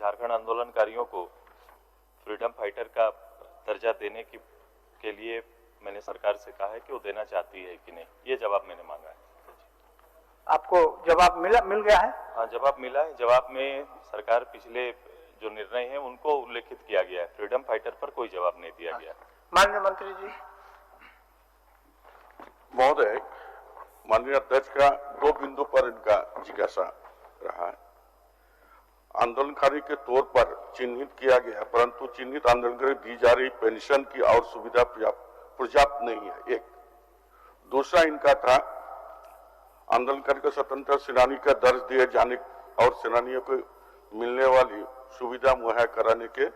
झारखंड आंदोलनकारियों को freedom fighter का दर्जा देने के लिए मैंने सरकार से कहा है कि वो देना चाहती है कि नहीं, ये जवाब मैंने मांगा है। आपको जवाब मिल गया है? हाँ, जवाब मिला है। जवाब में सरकार पिछले जो निर्णय है उनको उल्लेखित किया गया है, फ्रीडम फाइटर पर कोई जवाब नहीं दिया गया। माननीय मंत्री जी। महोदय, माननीय अध्यक्ष का दो बिंदु पर इनका जिज्ञासा रहा है। आंदोलनकारी के तौर पर चिन्हित किया गया, परंतु चिन्हित आंदोलनकारी दी जा रही पेंशन की और सुविधा पर्याप्त नहीं है, एक। दूसरा इनका था आंदोलनकारी को स्वतंत्र सेनानी का दर्ज दिए जाने और सेनानियों को मिलने वाली सुविधा मुहैया कराने के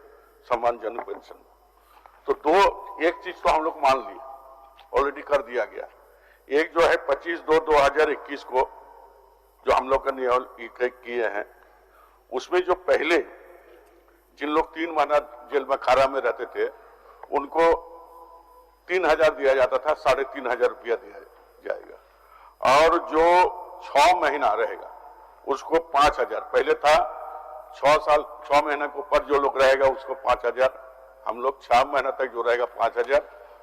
सम्मानजनक पेंशन। तो एक चीज तो हम लोग मान ली, ऑलरेडी कर दिया गया। एक जो है 25/2/2021 को जो हम लोग का नियम किए हैं, उसमें जो पहले जिन लोग 3 महीना जेल में कारा में रहते थे उनको 3000 दिया जाता था, 3500 रुपया दिया जाएगा। और जो 6 महीना रहेगा उसको 5000, पहले था 6 महीना के ऊपर जो लोग रहेगा उसको 5000, हम लोग 6 महीना तक जो रहेगा 5000,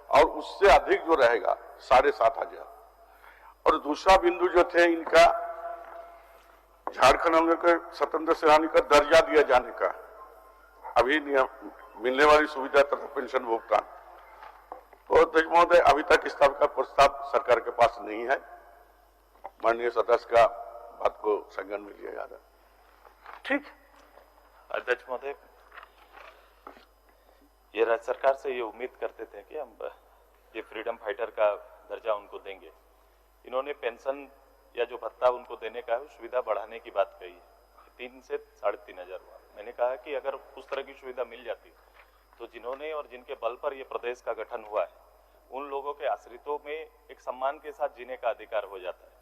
और उससे अधिक जो रहेगा 7500। और दूसरा बिंदु जो थे इनका झारखंड के स्वतंत्र सेनानी का दर्जा दिया जाने का, अभी मिलने वाली सुविधा तथा पेंशन भुगतान, तो अध्यक्ष महोदय अभी तक इस तरह का प्रस्ताव सरकार के पास नहीं है। माननीय सदस्य का बात को संज्ञान में लिया जा रहा है। ठीक। अध्यक्ष महोदय, ये राज्य सरकार से ये उम्मीद करते थे कि हम ये फ्रीडम फाइटर का दर्जा उनको देंगे। इन्होंने पेंशन या जो भत्ता उनको देने का है सुविधा बढ़ाने की बात कही है, 3 से 3500 हुआ। मैंने कहा कि अगर उस तरह की सुविधा मिल जाती तो जिन्होंने और जिनके बल पर यह प्रदेश का गठन हुआ है उन लोगों के आश्रितों में एक सम्मान के साथ जीने का अधिकार हो जाता है।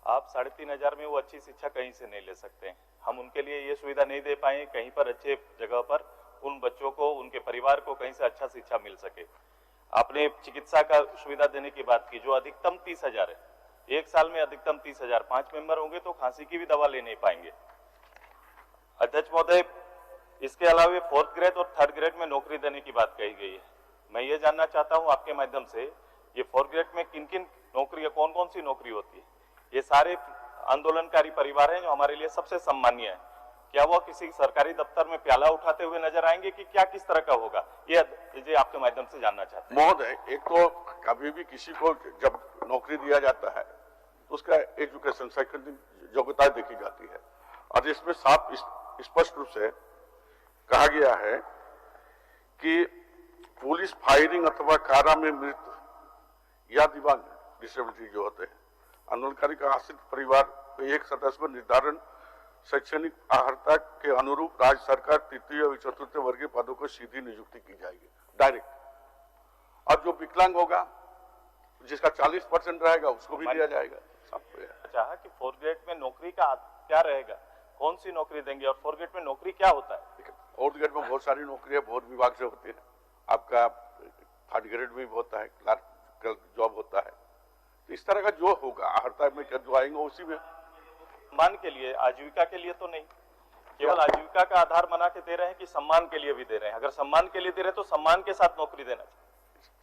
आप 3500 में वो अच्छी शिक्षा कहीं से नहीं ले सकते हैं। हम उनके लिए ये सुविधा नहीं दे पाए कहीं पर अच्छे जगह पर उन बच्चों को, उनके परिवार को कहीं से अच्छा शिक्षा मिल सके। आपने चिकित्सा का सुविधा देने की बात की, जो अधिकतम 30,000 है, एक साल में अधिकतम 30,000, 5 मेंबर होंगे तो खांसी की भी दवा ले नहीं पाएंगे। अध्यक्ष महोदय, इसके अलावा 4th ग्रेड और 3rd ग्रेड में नौकरी देने की बात कही गई है। मैं ये जानना चाहता हूं आपके माध्यम से, ये 4th ग्रेड में किन किन नौकरी, कौन कौन सी नौकरी होती है? ये सारे आंदोलनकारी परिवार हैं जो हमारे लिए सबसे सम्मानीय है। क्या वो किसी सरकारी दफ्तर में प्याला उठाते हुए नजर आएंगे कि क्या किस तरह का होगा, ये आपके माध्यम से जानना चाहते हैं। महोदय, एक तो कभी भी किसी को जब नौकरी दिया जाता है तो उसका एजुकेशन, शैक्षणिक योग्यता देखी जाती है, और इसमें साफ स्पष्ट रूप से कहा गया है कि पुलिस फायरिंग अथवा कारा में मृत या दिव्यांग डिसेबिलिटी जो होते हैं, आंदोलनकारी का आश्रित परिवार के एक सदस्य को निर्धारण शैक्षणिक अर्हता के अनुरूप राज्य सरकार 3य और 4th वर्गीय पदों को सीधी नियुक्ति की जाएगी, डायरेक्ट। और जो विकलांग होगा, जिसका 40% रहेगा, उसको भी दिया जाएगा। चाहा कि 4th ग्रेड में नौकरी का क्या रहेगा, कौन सी नौकरी देंगे, और 4th ग्रेड में नौकरी क्या होता है? 4th ग्रेड में बहुत सारी नौकरियां बहुत विभाग से होती है। आपका 3rd ग्रेड में भी होता है, क्लर्क जॉब होता है। तो इस तरह का जो होगा अर्हता में जो आएंगे उसी में सम्मान के लिए, आजीविका के लिए तो नहीं, केवल आजीविका का आधार बना के दे रहे हैं कि सम्मान के लिए भी दे रहे हैं? अगर सम्मान के लिए दे रहे हैं तो सम्मान के साथ नौकरी देना चाहिए।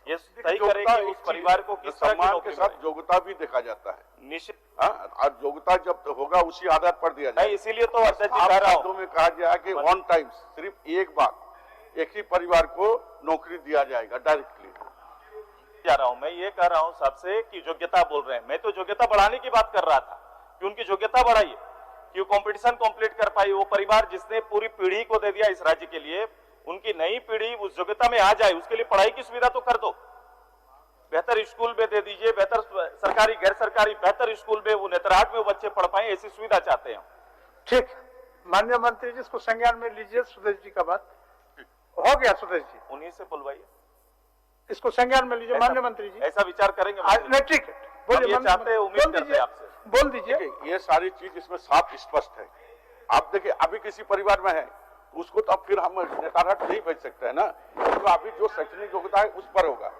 ये तय करें कि उस परिवार को किस तरह की सम्मान नौकरी के साथ योग्यता भी देखा जाता है, निश्चित। और योग्यता जब होगा उसी आधार पर दिया जाए। इसीलिए तो अध्यक्ष जी कह रहा हूं में कहा गया कि 1 टाइम, सिर्फ एक बार एक ही परिवार को नौकरी दिया जाएगा डायरेक्टली। जा रहा हूं मैं, ये कह रहा हूं सबसे कि योग्यता बोल रहे हैं, मैं तो योग्यता बढ़ाने की बात कर रहा था कि उनकी योग्यता बढ़ाइए, कि वो कंपटीशन कंप्लीट कर पाई। वो परिवार जिसने पूरी पीढ़ी को दे दिया इस राज्य के लिए, उनकी नई पीढ़ी उस योग्यता में आ जाए, उसके लिए पढ़ाई की सुविधा तो कर दो। बेहतर स्कूल में दे दीजिए, बेहतर सरकारी गैर सरकारी बेहतर स्कूल में वो नेतरहाट में वो बच्चे पढ़ पाए, ऐसी सुविधा चाहते हैं। ठीक, माननीय मंत्री जी इसको संज्ञान में लीजिए। सुदेश जी का बात हो गया। सुदेश जी उन्हीं से बुलवाइए, इसको संज्ञान में लीजिए। माननीय मंत्री जी ऐसा विचार करेंगे? नहीं, ठीक है, बोलिए। चाहते हैं, उम्मीद करते हैं आपसे, बोल दीजिए। ये सारी चीज इसमें साफ स्पष्ट है। आप देखिए, अभी किसी परिवार में है उसको तो अब फिर हम नेतारहाट नहीं भेज सकते हैं ना, तो अभी जो शैक्षणिक योग्यता है उस पर होगा।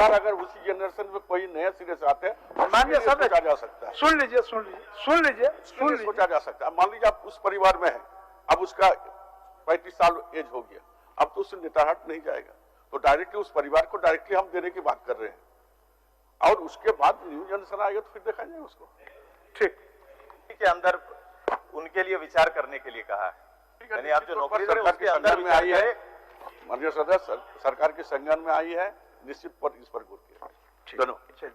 अगर उसी जनरेशन में कोई नए सिरे से आते हैं, माननीय सोचा जा सकता है। सुन लीजिए, सोचा जा सकता है। मान लीजिए आप उस परिवार में है, अब उसका 35 साल एज हो गया, अब तो उससे नेताहट नहीं जाएगा, तो डायरेक्टली उस परिवार को डायरेक्टली हम देने की बात कर रहे हैं, और उसके बाद न्यू जनरेशन आएगा तो फिर देखा जाएगा उसको। ठीक के अंदर उनके लिए विचार करने के लिए कहा है, यानी आप जो नौकरी सरकार के संज्ञान में आई है, करें। माननीय सदस्य सरकार के संज्ञान में आई है, निश्चित पर इस पर गौर किया। धन्यवाद।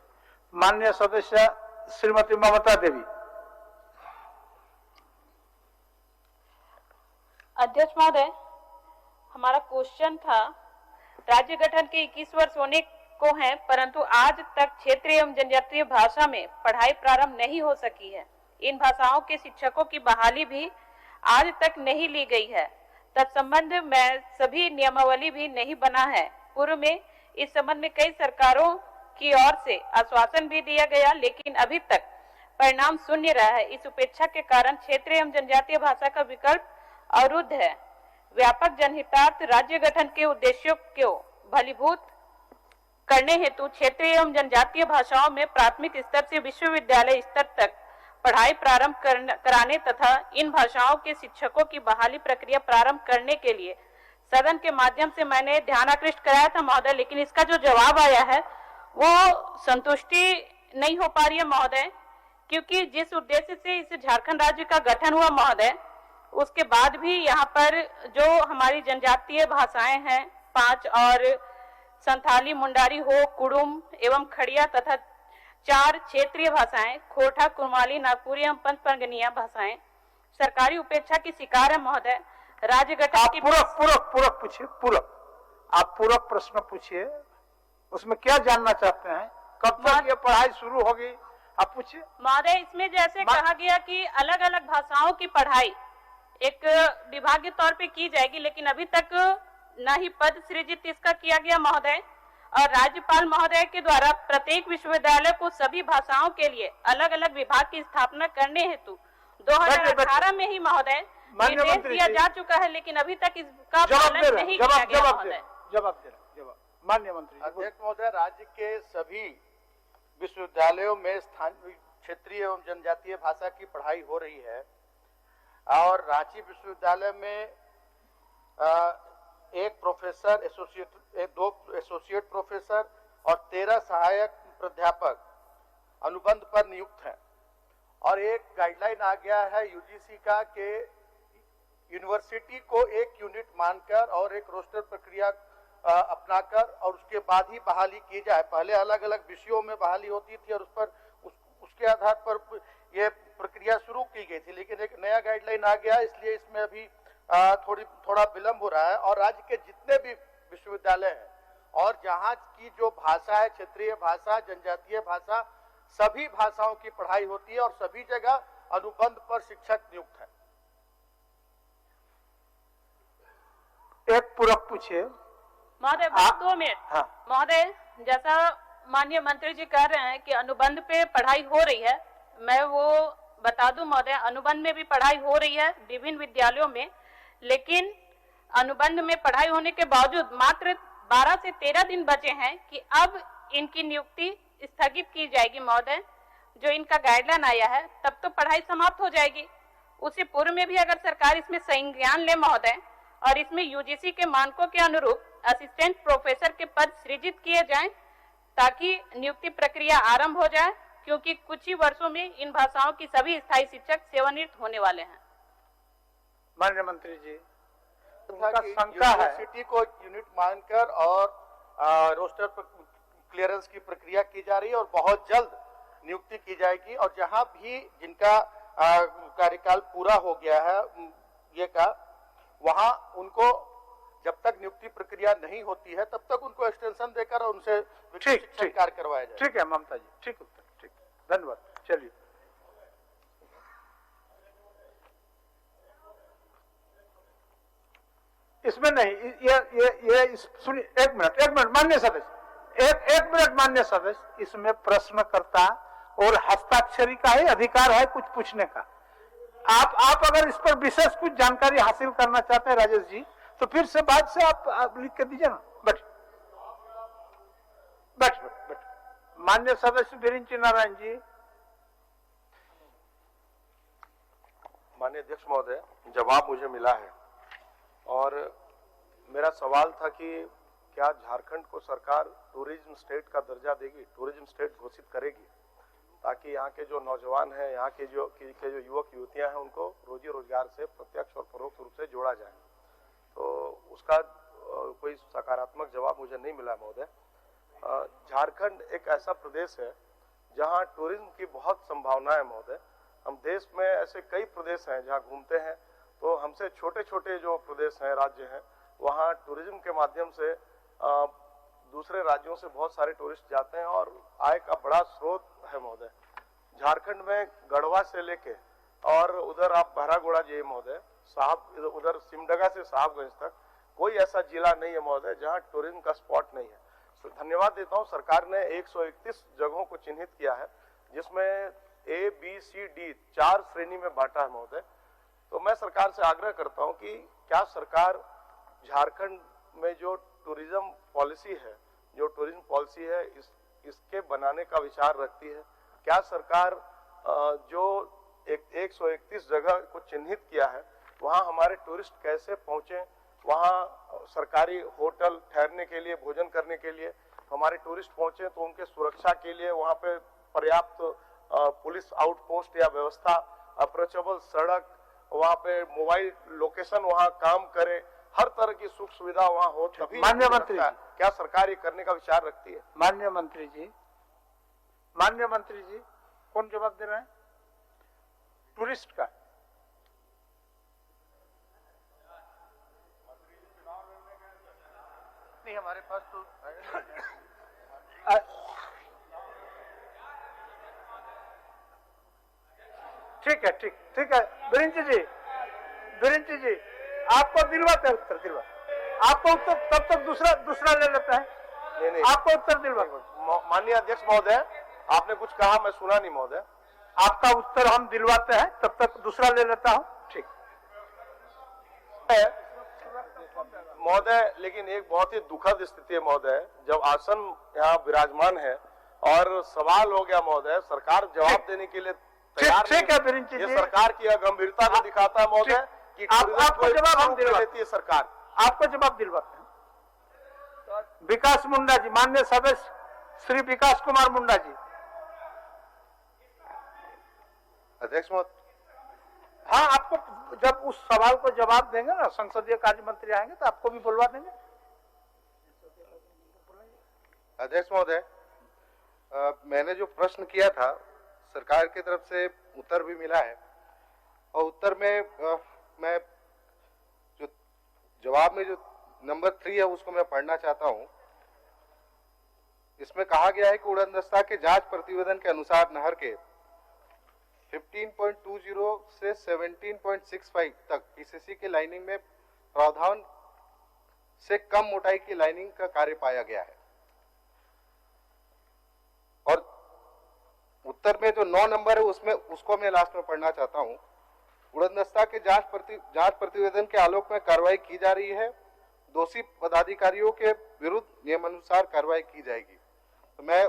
माननीय सदस्य श्रीमती ममता देवी। अध्यक्ष महोदय, हमारा क्वेश्चन था, राज्य गठन के 21 वर्ष होने को हैं, परंतु आज तक क्षेत्रीय एवं जनजातीय भाषा में पढ़ाई प्रारंभ नहीं हो सकी है। इन भाषाओं के शिक्षकों की बहाली भी आज तक नहीं ली गई है। तत्संबंध में सभी नियमावली भी नहीं बना है। पूर्व में इस संबंध में कई सरकारों की ओर से आश्वासन भी दिया गया, लेकिन अभी तक परिणाम शून्य रहा है। इस उपेक्षा के कारण क्षेत्रीय एवं जनजातीय भाषा का विकल्प अवरुद्ध है। व्यापक जनहितार्थ राज्य गठन के उद्देश्यों को भलीभूत करने हेतु क्षेत्रीय एवं जनजातीय भाषाओं में प्राथमिक स्तर से विश्वविद्यालय स्तर तक पढ़ाई प्रारंभ कराने तथा इन भाषाओं के शिक्षकों की बहाली प्रक्रिया प्रारंभ करने के लिए सदन के माध्यम से मैंने ध्यान आकृष्ट कराया था महोदय, लेकिन इसका जो जवाब आया है वो संतुष्टि नहीं हो पा रही है महोदय, क्योंकि जिस उद्देश्य से इस झारखंड राज्य का गठन हुआ महोदय, उसके बाद भी यहाँ पर जो हमारी जनजातीय भाषाएं हैं 5 और संथाली, मुंडारी हो, कुड़ुम एवं खड़िया तथा 4 क्षेत्रीय भाषाएं खोरठा, कुरमाली, नागपुरी एवं पंचपरगनिया भाषाएं सरकारी उपेक्षा की शिकार है महोदय। राज्य गठन की पूरक पूछिए, आप पूरक प्रश्न पूछिए, उसमें क्या जानना चाहते हैं, कब तक ये पढ़ाई शुरू होगी, आप पूछिए महोदय। इसमें जैसे कहा गया कि अलग अलग भाषाओं की पढ़ाई एक विभाग के तौर पे की जाएगी, लेकिन अभी तक न ही पद सृजित इसका किया गया महोदय, और राज्यपाल महोदय के द्वारा प्रत्येक विश्वविद्यालय को सभी भाषाओं के लिए अलग अलग विभाग की स्थापना करने हेतु 2018 में ही महोदय निर्देश दिया जा चुका है, लेकिन अभी तक इसका पालन नहीं किया गया महोदय। जवाब माननीय मंत्री। अध्यक्ष महोदय, राज्य के सभी विश्वविद्यालयों में स्थानीय क्षेत्रीय एवं जनजातीय भाषा की पढ़ाई हो रही है, और रांची विश्वविद्यालय में एक प्रोफेसर, दो एसोसिएट प्रोफेसर और 13 सहायक प्राध्यापक अनुबंध पर नियुक्त हैं, और एक गाइडलाइन आ गया है यूजीसी का कि यूनिवर्सिटी को एक यूनिट मानकर और एक रोस्टर प्रक्रिया अपनाकर और उसके बाद ही बहाली की जाए। पहले अलग अलग विषयों में बहाली होती थी और उसके आधार पर यह प्रक्रिया शुरू की गई थी, लेकिन एक नया गाइडलाइन आ गया, इसलिए इसमें अभी थोड़ा विलंब हो रहा है। और राज्य के जितने भी विश्वविद्यालय हैं और जहाँ की जो भाषा है, क्षेत्रीय भाषा, जनजातीय भाषा, सभी भाषाओं की पढ़ाई होती है और सभी जगह अनुबंध पर शिक्षक नियुक्त हैं। एक पूरक पूछिए महोदय, बस 2 मिनट। महोदय, जैसा माननीय मंत्री जी कह रहे हैं कि अनुबंध पे पढ़ाई हो रही है, मैं वो बता दूं महोदय, अनुबंध में भी पढ़ाई हो रही है विभिन्न विद्यालयों में, लेकिन अनुबंध में पढ़ाई होने के बावजूद मात्र 12 से 13 दिन बचे हैं कि अब इनकी नियुक्ति स्थगित की जाएगी महोदय। जो इनका गाइडलाइन आया है तब तो पढ़ाई समाप्त हो जाएगी। उससे पूर्व में भी अगर सरकार इसमें संज्ञान ले महोदय और इसमें यूजीसी के मानकों के अनुरूप असिस्टेंट प्रोफेसर के पद सृजित किए जाएं ताकि नियुक्ति प्रक्रिया आरंभ हो जाए, क्योंकि कुछ ही वर्षों में इन भाषाओं की सभी स्थायी शिक्षक सेवानिवृत्त होने वाले हैं। माननीय मंत्री जी, यूनिवर्सिटी को यूनिट मानकर और रोस्टर क्लियरेंस की प्रक्रिया की जा रही है और बहुत जल्द नियुक्ति की जाएगी, और जहां भी जिनका कार्यकाल पूरा हो गया है वहां उनको जब तक नियुक्ति प्रक्रिया नहीं होती है तब तक उनको एक्सटेंशन देकर और उनसे शिक्षण कार्य करवाया जाए। ठीक है ममता जी, ठीक उत्तर, ठीक, धन्यवाद। चलिए इसमें नहीं, ये सुनिए, एक मिनट मान्य सदस्य, एक मिनट मान्य सदस्य, इसमें प्रश्नकर्ता और हस्ताक्षरी का ही अधिकार है कुछ पूछने का। आप अगर इस पर विशेष कुछ जानकारी हासिल करना चाहते हैं राजेश जी, तो फिर से बाद से आप लिख के दीजिए ना। बैठ। माननीय सदस्य बिरिंची नारायण जी। माननीय अध्यक्ष महोदय, जवाब मुझे मिला है और मेरा सवाल था कि क्या झारखंड को सरकार टूरिज्म स्टेट का दर्जा देगी, टूरिज्म स्टेट घोषित करेगी, ताकि यहाँ के जो नौजवान हैं, यहाँ के जो युवक युवतियां हैं, उनको रोजी रोजगार से प्रत्यक्ष और परोक्ष रूप से जोड़ा जाए। तो उसका कोई सकारात्मक जवाब मुझे नहीं मिला महोदय। झारखंड एक ऐसा प्रदेश है जहाँ टूरिज्म की बहुत संभावनाएं महोदय। हम देश में ऐसे कई प्रदेश हैं जहाँ घूमते हैं तो हमसे छोटे छोटे जो प्रदेश हैं, राज्य हैं, वहाँ टूरिज्म के माध्यम से दूसरे राज्यों से बहुत सारे टूरिस्ट जाते हैं और आय का बड़ा स्रोत है महोदय। झारखंड में गढ़वा से लेके और उधर आप बहरागोड़ा जाइए महोदय, साहब उधर सिमडगा से साहबगंज तक कोई ऐसा जिला नहीं है महोदय जहाँ टूरिज्म का स्पॉट नहीं है। तो धन्यवाद देता हूँ, सरकार ने 131 जगहों को चिन्हित किया है जिसमें A, B, C, D 4 श्रेणी में बांटा है महोदय। तो मैं सरकार से आग्रह करता हूँ कि क्या सरकार झारखंड में जो टूरिज्म पॉलिसी है, इसके बनाने का विचार रखती है? क्या सरकार जो 131 जगह को चिन्हित किया है वहाँ हमारे टूरिस्ट कैसे पहुँचे, वहाँ सरकारी होटल ठहरने के लिए, भोजन करने के लिए हमारे टूरिस्ट पहुँचे तो उनके सुरक्षा के लिए वहाँ पे पर्याप्त पुलिस आउटपोस्ट या व्यवस्था, अप्रोचेबल सड़क, वहाँ पे मोबाइल लोकेशन वहाँ काम करे, हर तरह की सुख सुविधा वहाँ हो, तभी माननीय मंत्री जी, क्या सरकार ये करने का विचार रखती है? माननीय मंत्री जी कौन जवाब दे रहे हैं? टूरिस्ट का नहीं, हमारे पास तो ठीक है बिरिंची जी आपको दिलवाते हैं उत्तर, आपको उत्तर, तब तक दूसरा ले लेते हैं। नहीं, आपको उत्तर दिलवा। माननीय अध्यक्ष महोदय, आपने कुछ कहा, मैं सुना नहीं महोदय। आपका उत्तर हम दिलवाते हैं, तब तक दूसरा ले लेता हूं। ठीक है महोदय, लेकिन एक बहुत ही दुखद स्थिति है महोदय, जब आसन यहाँ विराजमान है और सवाल हो गया महोदय, सरकार जवाब देने के लिए तैयार नहीं। ठीक है बिरिंची जी, ये सरकार की अगंभीरता को दिखाता है महोदय कि आपको जवाब हम देती है सरकार। आपको जवाब दिलवाते हैं। विकास मुंडा जी, माननीय सदस्य श्री विकास कुमार मुंडा जी। अध्यक्ष महोदय, हाँ, आपको जब उस सवाल को जवाब देंगे ना, संसदीय कार्य मंत्री आएंगे तो आपको भी बुलवा देंगे। अध्यक्ष महोदय, मैंने जो प्रश्न किया था सरकार की तरफ से उत्तर भी मिला है और उत्तर में मैं जो जवाब में जो नंबर 3 है उसको मैं पढ़ना चाहता हूं। इसमें कहा गया है कि उड़नदस्ता के जांच प्रतिवेदन के अनुसार नहर के 15.20 से 17.65 तक पीसीसी की लाइनिंग में प्रावधान से कम मोटाई की लाइनिंग का कार्य पाया गया है। और उत्तर में जो 9 नंबर है उसमें उसको मैं लास्ट में पढ़ना चाहता हूं। उड़नदस्ता के जांच प्रतिवेदन के आलोक में कार्रवाई की जा रही है, दोषी पदाधिकारियों के विरुद्ध नियमानुसार कार्रवाई की जाएगी। तो मैं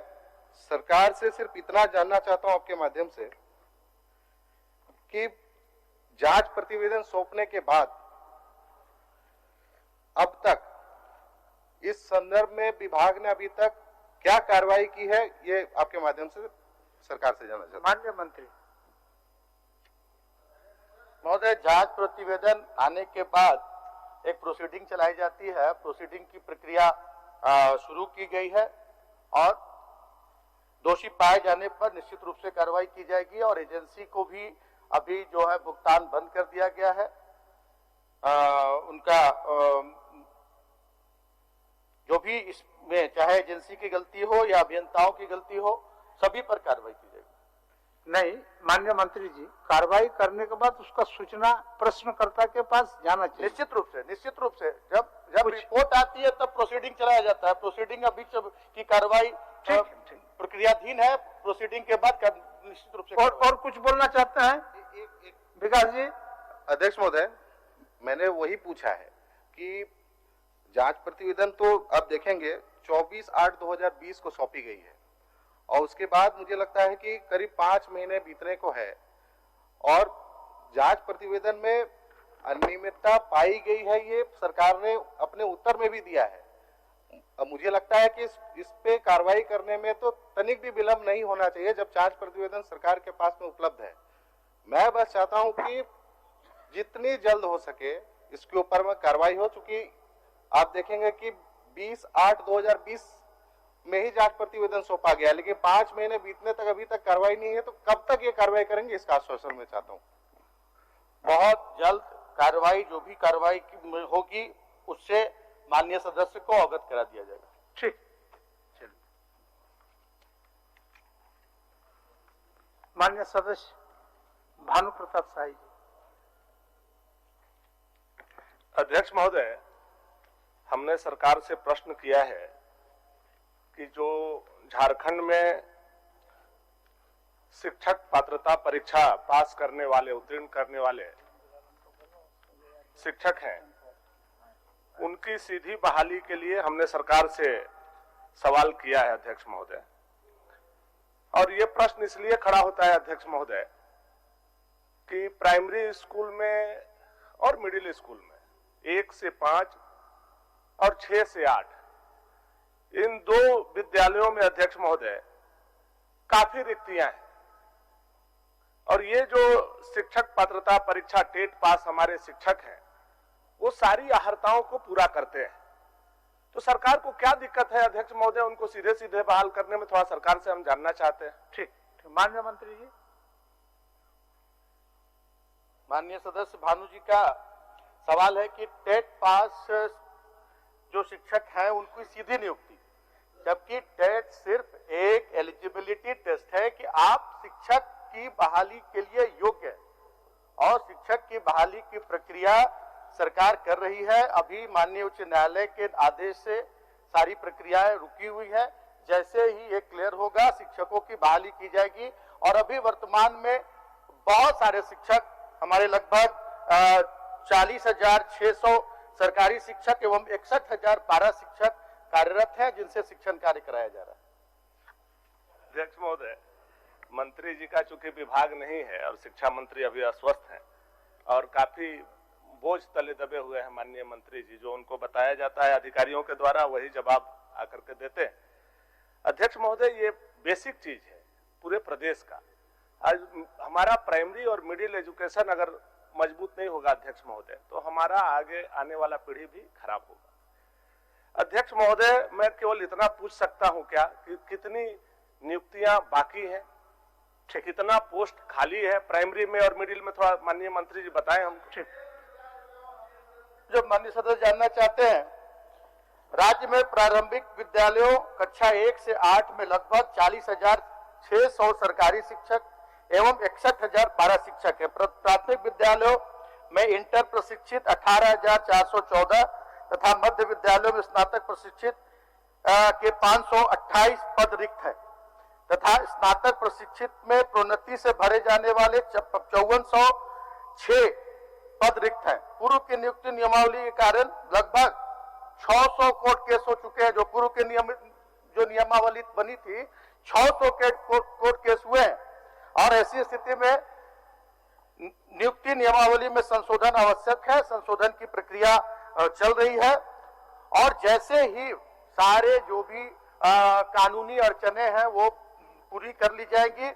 सरकार से सिर्फ इतना जानना चाहता हूं आपके माध्यम से कि जांच प्रतिवेदन सौंपने के बाद अब तक इस संदर्भ में विभाग ने अभी तक क्या कार्रवाई की है, ये आपके माध्यम से सरकार से जानना चाहता हूं। माननीय मंत्री महोदय, जांच प्रतिवेदन आने के बाद एक प्रोसीडिंग चलाई जाती है, प्रोसीडिंग की प्रक्रिया शुरू की गई है और दोषी पाए जाने पर निश्चित रूप से कार्रवाई की जाएगी और एजेंसी को भी अभी जो है भुगतान बंद कर दिया गया है। उनका जो भी इसमें चाहे एजेंसी की गलती हो या अभियंताओं की गलती हो, सभी पर कार्रवाई की जाएगी। नहीं, माननीय मंत्री जी, कार्रवाई करने के बाद उसका सूचना प्रश्नकर्ता के पास जाना चाहिए। निश्चित रूप से जब रिपोर्ट आती है तब प्रोसीडिंग चलाया जाता है। प्रोसीडिंग अभी की कार्रवाई प्रक्रियाधीन है, प्रोसीडिंग के बाद निश्चित रूप से। और कुछ बोलना चाहते हैं विकास जी? अध्यक्ष महोदय, मैंने वही पूछा है कि जांच प्रतिवेदन तो अब देखेंगे 24/8/2020 को सौंपी गई है और उसके बाद मुझे लगता है कि करीब 5 महीने बीतने को है और जांच प्रतिवेदन में अनियमितता पाई गई है, ये सरकार ने अपने उत्तर में भी दिया है। अब मुझे लगता है कि इस पे कार्रवाई करने में तो तनिक भी विलंब नहीं होना चाहिए जब जांच प्रतिवेदन सरकार के पास में उपलब्ध है। मैं बस चाहता हूं कि जितनी जल्द हो सके इसके ऊपर में कार्रवाई हो, चूंकि आप देखेंगे कि 20/8/2020 में ही जांच प्रतिवेदन सौंपा गया, लेकिन 5 महीने बीतने तक अभी तक कार्रवाई नहीं है, तो कब तक ये कार्रवाई करेंगे, इसका आश्वासन मैं चाहता हूं। बहुत जल्द कार्रवाई, जो भी कार्रवाई होगी उससे माननीय सदस्य को अवगत करा दिया जाएगा। ठीक, चलिए। माननीय सदस्य भानु प्रताप शाही जी। अध्यक्ष महोदय, हमने सरकार से प्रश्न किया है कि जो झारखंड में शिक्षक पात्रता परीक्षा पास करने वाले, उत्तीर्ण करने वाले शिक्षक हैं, उनकी सीधी बहाली के लिए हमने सरकार से सवाल किया है अध्यक्ष महोदय। और ये प्रश्न इसलिए खड़ा होता है अध्यक्ष महोदय कि प्राइमरी स्कूल में और मिडिल स्कूल में 1 से 5 और 6 से 8 इन 2 विद्यालयों में अध्यक्ष महोदय काफी रिक्तियां हैं। और ये जो शिक्षक पात्रता परीक्षा टेट पास हमारे शिक्षक हैं, वो सारी अहर्ताओं को पूरा करते हैं। तो सरकार को क्या दिक्कत है अध्यक्ष महोदय उनको सीधे सीधे बहाल करने में? थोड़ा सरकार से हम जानना चाहते हैं। ठीक, माननीय मंत्री जी। माननीय सदस्य भानु जी का सवाल है कि टेट पास जो शिक्षक हैं उनकी सीधी नियुक्ति, जबकि टेट सिर्फ एक एलिजिबिलिटी टेस्ट है कि आप शिक्षक की बहाली के लिए योग्य हैं, और शिक्षक की बहाली की प्रक्रिया सरकार कर रही है। अभी माननीय उच्च न्यायालय के आदेश से सारी प्रक्रियाएं रुकी हुई है। जैसे ही ये क्लियर होगा शिक्षकों की बहाली की जाएगी। और अभी वर्तमान में बहुत सारे शिक्षक, हमारे लगभग 40,600 सरकारी शिक्षक एवं 61,000 पारा शिक्षक कार्यरत हैं, जिनसे शिक्षण कार्य कराया जा रहा है। अध्यक्ष महोदय, मंत्री जी का चूंकि विभाग नहीं है और शिक्षा मंत्री अभी अस्वस्थ हैं और काफी बोझ तले दबे हुए हैं माननीय मंत्री जी, जो उनको बताया जाता है अधिकारियों के द्वारा वही जवाब आकर के देते हैं। अध्यक्ष महोदय, ये बेसिक चीज है पूरे प्रदेश का। आज हमारा प्राइमरी और मिडिल एजुकेशन अगर मजबूत नहीं होगा अध्यक्ष महोदय, तो हमारा आगे आने वाला पीढ़ी भी खराब होगा। अध्यक्ष महोदय, मैं केवल इतना पूछ सकता हूं क्या कि कितनी नियुक्तियां बाकी हैं, कितना पोस्ट खाली है प्राइमरी में और मिडिल में? थोड़ा माननीय मंत्री जी बताएं हमको। जो माननीय सदस्य जानना चाहते हैं, राज्य में प्रारंभिक विद्यालयों कक्षा 1 से 8 में लगभग 40,600 सरकारी शिक्षक एवं 61,000 पारा शिक्षक है। प्राथमिक विद्यालयों में इंटर प्रशिक्षित 18,414 तथा मध्य विद्यालयों में स्नातक प्रशिक्षित के 528 पद रिक्त है, तथा स्नातक प्रशिक्षित में प्रोन्नति से भरे जाने वाले 5406 पद रिक्त हैं। पूर्व की नियुक्ति नियमावली के कारण लगभग 600 कोर्ट केस हो चुके हैं। जो पूर्व के नियमावली बनी थी, 600 कोर्ट केस हुए हैं, और ऐसी स्थिति में नियुक्ति नियमावली में संशोधन आवश्यक है। संशोधन की प्रक्रिया चल रही है, और जैसे ही सारे जो भी कानूनी अड़चने हैं वो पूरी कर ली जाएगी,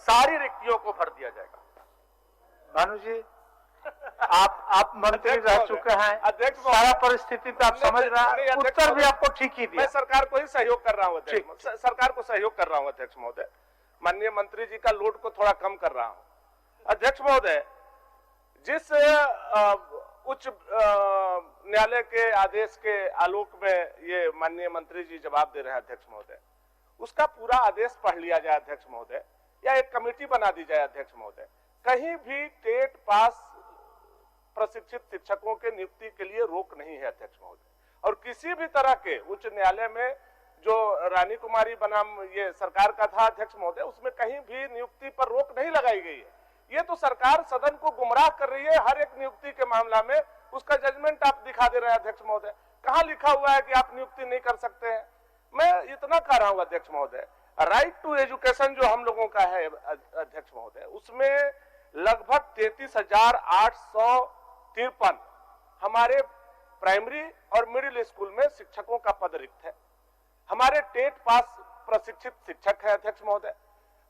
सारी रिक्तियों को भर दिया जाएगा। भानु जी, आप मंत्री रह चुके हैं, अध्यक्ष सारा परिस्थिति तो आप समझ रहे हैं, उत्तर भी आपको ठीक ही दिया। मैं सरकार को ही सहयोग कर रहा हूं अध्यक्ष, सरकार को सहयोग कर रहा हूं अध्यक्ष महोदय। माननीय मंत्री जी का लोड को थोड़ा कम कर रहा हूं। अध्यक्ष महोदय, जिस उच्च न्यायालय के आदेश के आलोक में ये माननीय मंत्री जी जवाब दे रहे हैं अध्यक्ष महोदय, उसका पूरा आदेश पढ़ लिया जाए अध्यक्ष महोदय, या एक कमेटी बना दी जाए अध्यक्ष महोदय। कहीं भी टेट पास प्रशिक्षित शिक्षकों के नियुक्ति के लिए रोक नहीं है अध्यक्ष महोदय, और किसी भी तरह के उच्च न्यायालय में जो रानी कुमारी बनाम ये सरकार का था अध्यक्ष महोदय, उसमें कहीं भी नियुक्ति पर रोक नहीं लगाई गई है। ये तो सरकार सदन को गुमराह कर रही है। हर एक नियुक्ति के मामला में उसका जजमेंट आप दिखा दे रहे हैं अध्यक्ष महोदय। कहां लिखा हुआ है कि आप नियुक्ति नहीं कर सकते हैं? मैं इतना कह रहा हूं अध्यक्ष महोदय, राइट टू एजुकेशन जो हम लोगों का है अध्यक्ष महोदय, उसमें लगभग 33,800 53 हमारे प्राइमरी और मिडिल स्कूल में शिक्षकों का पद रिक्त है। हमारे टेट पास प्रशिक्षित शिक्षक है अध्यक्ष महोदय।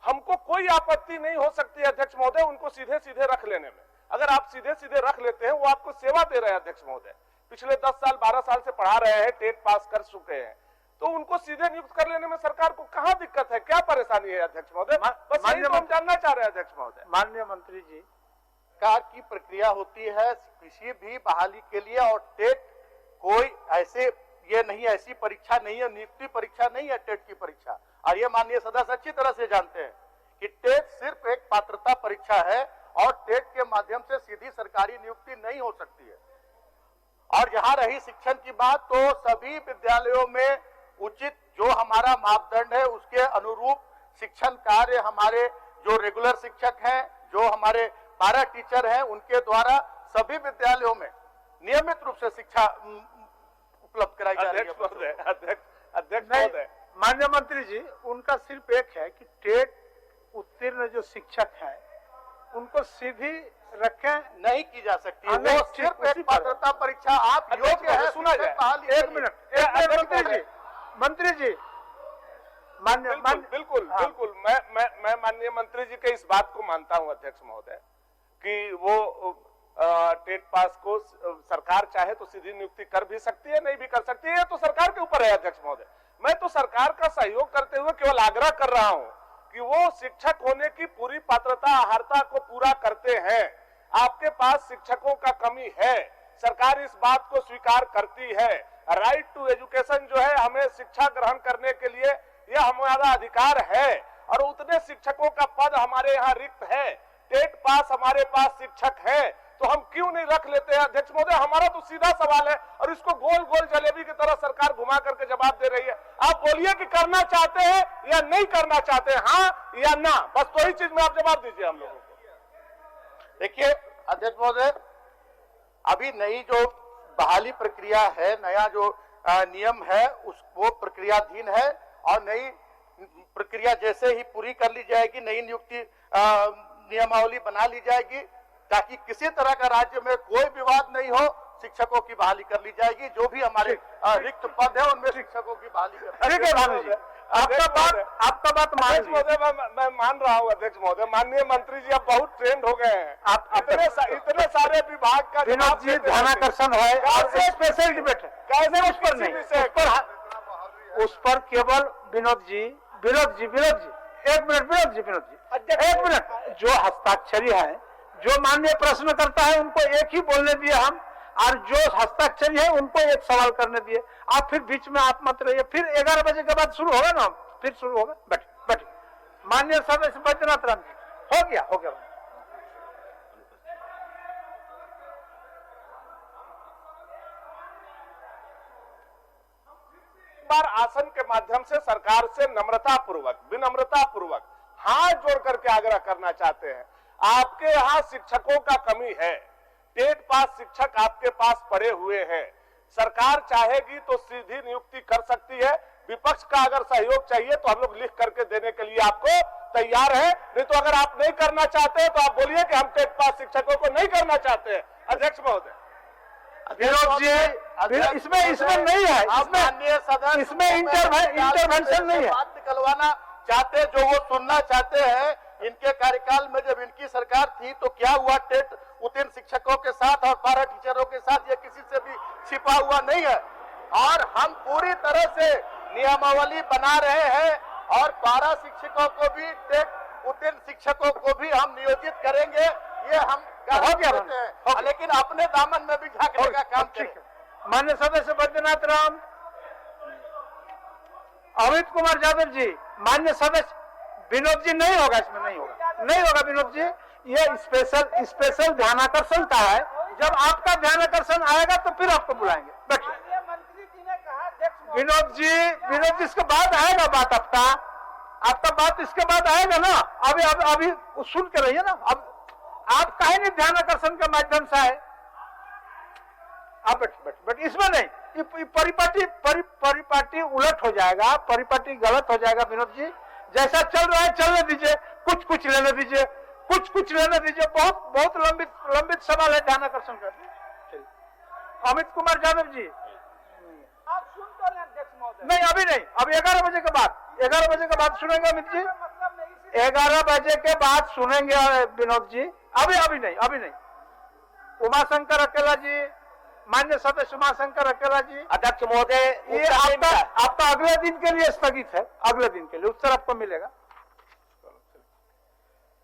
हमको कोई आपत्ति नहीं हो सकती है अध्यक्ष महोदय उनको सीधे सीधे रख लेने में। अगर आप सीधे सीधे रख लेते हैं, वो आपको सेवा दे रहे हैं अध्यक्ष महोदय, पिछले 10 साल 12 साल से पढ़ा रहे हैं, टेट पास कर चुके हैं, तो उनको सीधे नियुक्त कर लेने में सरकार को कहां दिक्कत है, क्या परेशानी है अध्यक्ष महोदय? बस यही तो हम जानना चाह रहे हैं अध्यक्ष महोदय। माननीय मंत्री जी, सरकार की प्रक्रिया होती है किसी भी बहाली के लिए, और टेट कोई ऐसे ये नहीं, ऐसी परीक्षा नहीं है, नियुक्ति परीक्षा नहीं है टेट की परीक्षा। और ये माननीय सदस्य अच्छी तरह से जानते हैं कि टेट सिर्फ एक पात्रता परीक्षा है और टेट के माध्यम से सीधी सरकारी नियुक्ति नहीं हो सकती है। और जहां रही शिक्षण की बात, तो सभी विद्यालयों में उचित जो हमारा मापदंड है उसके अनुरूप शिक्षण कार्य हमारे जो रेगुलर शिक्षक हैं, जो हमारे पारा टीचर हैं, उनके द्वारा सभी विद्यालयों में नियमित रूप से शिक्षा उपलब्ध कराई जा रही है। अध्यक्ष महोदय, माननीय मंत्री जी, उनका सिर्फ एक है कि टेट उत्तीर्ण जो शिक्षक हैं उनको सीधी रखें, नहीं की जा सकती, हाँ, वो सिर्फ एक पात्रता परीक्षा। आप योग्य है, सुना जाए। एक मिनट मंत्री जी, बिल्कुल मैं माननीय मंत्री जी के इस बात को मानता हूं अध्यक्ष महोदय कि वो टेट पास को सरकार चाहे तो सीधी नियुक्ति कर भी सकती है, नहीं भी कर सकती है, तो सरकार के ऊपर है अध्यक्ष महोदय। मैं तो सरकार का सहयोग करते हुए केवल आग्रह कर रहा हूं कि वो शिक्षक होने की पूरी पात्रता अर्हता को पूरा करते हैं। आपके पास शिक्षकों का कमी है, सरकार इस बात को स्वीकार करती है। राइट टू एजुकेशन जो है, हमें शिक्षा ग्रहण करने के लिए यह हमारा अधिकार है, और उतने शिक्षकों का पद हमारे यहाँ रिक्त है। टेट पास हमारे पास शिक्षक है, तो हम क्यों नहीं रख लेते हैं अध्यक्ष महोदय? हमारा तो सीधा सवाल है, और इसको गोल गोल जलेबी की तरह सरकार घुमा करके जवाब दे रही है। आप बोलिए कि करना चाहते हैं या नहीं करना चाहते हैं, हाँ या ना, बस तो ही चीज में आप जवाब दीजिए हम लोगों को। देखिए अध्यक्ष महोदय, अभी नई जो बहाली प्रक्रिया है, नया जो नियम है, वो प्रक्रियाधीन है, और नई प्रक्रिया जैसे ही पूरी कर ली जाएगी, नई नियुक्ति नियमावली बना ली जाएगी, ताकि किसी तरह का राज्य में कोई विवाद नहीं हो, शिक्षकों की बहाली कर ली जाएगी। जो भी हमारे रिक्त पद है उनमें शिक्षकों की बहाली कर। ठीक है भानु जी, आपका बात मान महोदय, मैं मान रहा हूँ अध्यक्ष महोदय। माननीय मंत्री जी अब बहुत ट्रेंड हो गए हैं, आप इतने सारे विभाग का विनोद जी ध्यानाकर्षण है, स्पेशल डिबेट है, कैसे उस पर नहीं, उस पर केवल विनोद जी एक मिनट, जो हस्ताक्षरी है, जो माननीय प्रश्न करता है उनको एक ही बोलने दिए हम, और जो हस्ताक्षरी है उनको एक सवाल करने दिए। आप फिर बीच में आप मत रहिए, फिर 11 बजे के बाद शुरू होगा ना, फिर शुरू होगा। बैठ माननीय सदस्य बैद्यनाथ राम जी, हो गया बार आसन के माध्यम से सरकार से विनम्रता पूर्वक हाथ जोड़ करके आग्रह करना चाहते हैं। आपके यहाँ शिक्षकों का कमी है, टेट पास शिक्षक आपके पास पड़े हुए हैं। सरकार चाहेगी तो सीधी नियुक्ति कर सकती है। विपक्ष का अगर सहयोग चाहिए तो हम लोग लिख करके देने के लिए आपको तैयार है, नहीं तो अगर आप नहीं करना चाहते तो आप बोलिए कि हम टेट पास शिक्षकों को नहीं करना चाहते हैं। अध्यक्ष महोदय, विनोद जी, इसमें नहीं है, इसमें इंटरवेंशन नहीं है। बात निकलवाना चाहते, जो वो सुनना चाहते हैं। इनके कार्यकाल में जब इनकी सरकार थी तो क्या हुआ टेट उत्तीर्ण शिक्षकों के साथ और पारा टीचरों के साथ, ये किसी से भी छिपा हुआ नहीं है। और हम पूरी तरह से नियमावली बना रहे हैं, और पारा शिक्षकों को भी, टेट उत्तीर्ण शिक्षकों को भी हम नियोजित करेंगे, ये हम गारंटी देते हैं, लेकिन अपने दामन में भी झांकने का काम करेंगे। माननीय सदस्य बैद्यनाथ राम, अमित कुमार यादव जी, माननीय सदस्य विनोद जी, नहीं होगा, इसमें नहीं होगा विनोद जी। ये स्पेशल ध्यानाकर्षण का है, जब आपका ध्यानाकर्षण आएगा तो फिर आपको बुलाएंगे। बैठिए। विनोद जी इसके बाद आएगा बात, आपका बात इसके बाद आएगा ना। अभी सुन के रहिए ना, अब आप काहे नहीं ध्यानाकर्षण के माध्यम से आए, आप बैठ इसमें नहीं, परिपाटी उलट हो जाएगा, परिपाटी गलत हो जाएगा। विनोद जी, जैसा चल रहा है चलने दीजिए, कुछ लेने दीजिए, कुछ लेने दीजिए, बहुत लंबित सवाल है, ध्यान आकर्षण करते। अमित कुमार यादव जी, आप सुन तो रहे अध्यक्ष महोदय। नहीं अभी नहीं, अभी 11 बजे के बाद, 11 बजे के बाद सुनेंगे अमित जी, मतलब नहीं 11 बजे के बाद सुनेंगे विनोद जी, अभी नहीं। उमाशंकर अकेला जी, मान्य सदस्य उमाशंकर अकेला जी। अध्यक्ष महोदय, ये आपका अगले दिन के लिए स्थगित है, अगले दिन के लिए उत्तर आपको मिलेगा।